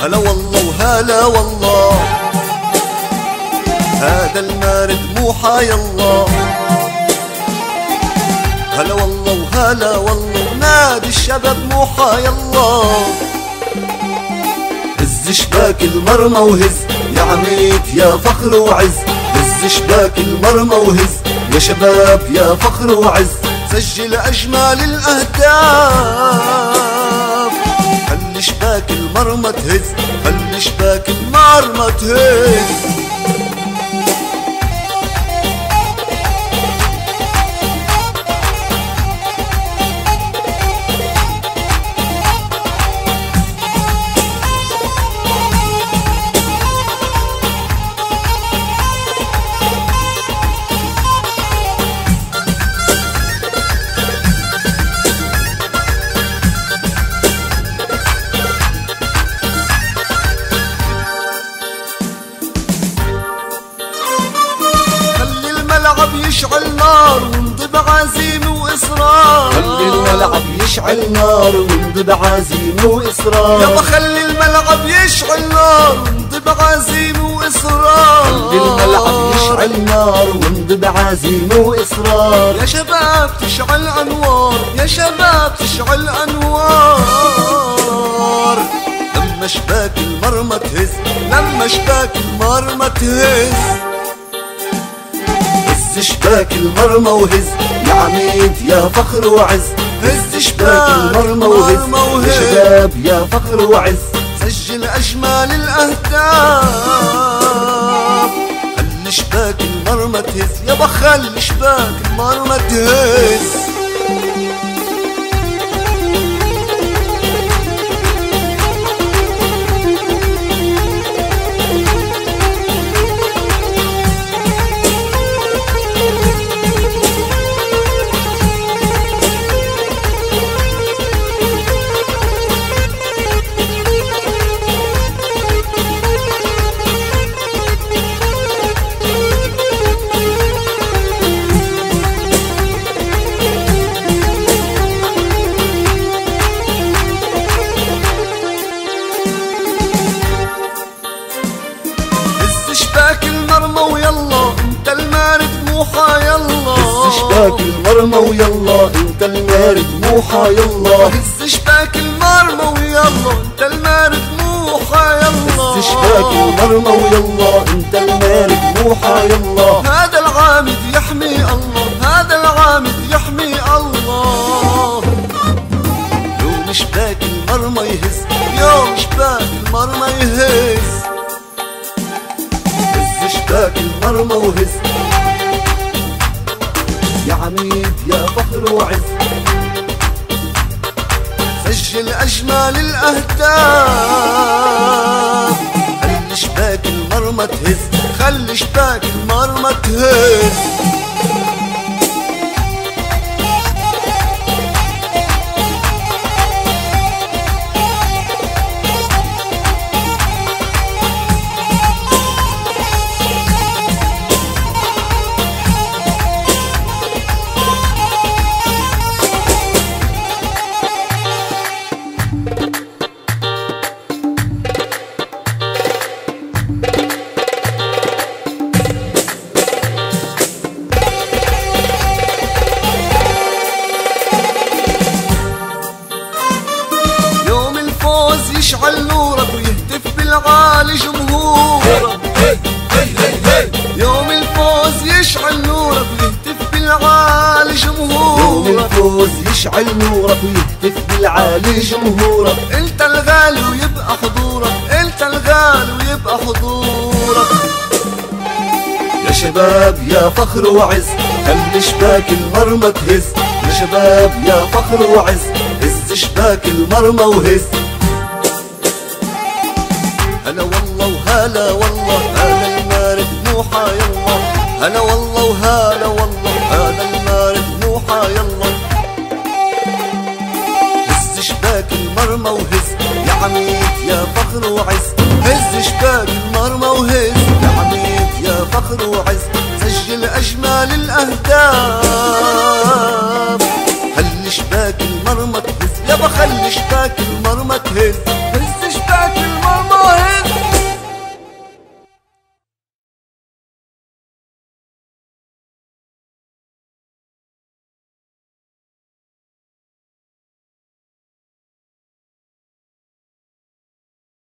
هلا والله وهلا والله، هذا المارد مو حيالله. هلا والله وهلا والله، نادي الشباب مو حيالله. هز شباك المرمى وهز يا عميد يا فخر وعز، هز شباك المرمى وهز يا شباب يا فخر وعز. سجل أجمل الأهداف، خلي شباك المرمى تهز، خلي شباك المرمى تهز. يشعل نار ونمضي بعزيمة وإصرار، خلي الملعب يشعل نار ونمضي بعزيمة وإصرار. يابا خلي الملعب يشعل نار ونمضي بعزيمة وإصرار، خلي الملعب يشعل نار ونمضي بعزيمة وإصرار. يا شباب تشعل أنوار، يا شباب تشعل أنوار. لما شباك المرمى تهز، لما شباك المرمى تهز. هز شباك المرمى وهز يا عميد يا فخر وعز، هز شباك المرمى وهز يا شباب يا فخر وعز. سجل أجمل الأهداف، خلي شباك المرمى تهز، يابا خلي شباك المرمى تهز. شباك المرمى ويلا انت المارد مو حيالله، هز شباك المرمى ويلا انت المارد مو حيالله. هز شباك المرمى ويلا انت المارد مو حيالله، هز شباك المرمى ويلا انت المارد مو حيالله. هذا العامد يحمي الله، هذا العامد يحمي الله. يوم شباك المرمى يهز، يوم شباك المرمى يهز. شباك المرمى وهز يا عميد يا فخر وعز. سجل أجمل الأهداف، خلي شباك المرمى تهز، خلي شباك المرمى تهز. يشعل نورك ويهتف بالعالي جمهورك، يوم الفوز يشعل نورك ويهتف بالعالي جمهورك. يوم الفوز يشعل نورك ويهتف بالعالي جمهورك. انت الغالي ويبقى حضورك، انت الغالي ويبقى حضورك. يا شباب يا فخر وعز، خلي شباك المرمى تهز، يا شباب يا فخر وعز. هز شباك المرمى وهز. هلا والله وهلا والله، هذا المارد مو حيالله. هلا والله وهلا والله، هذا المارد مو حيالله. هز شباك المرمى وهز يا عميد يا فخر وعز، هز شباك المرمى وهز يا عميد يا فخر وعز. سجل أجمل الأهداف، خلي شباك المرمى تهز، يابا خلي شباك المرمى تهز. هز شباك المرمى وهز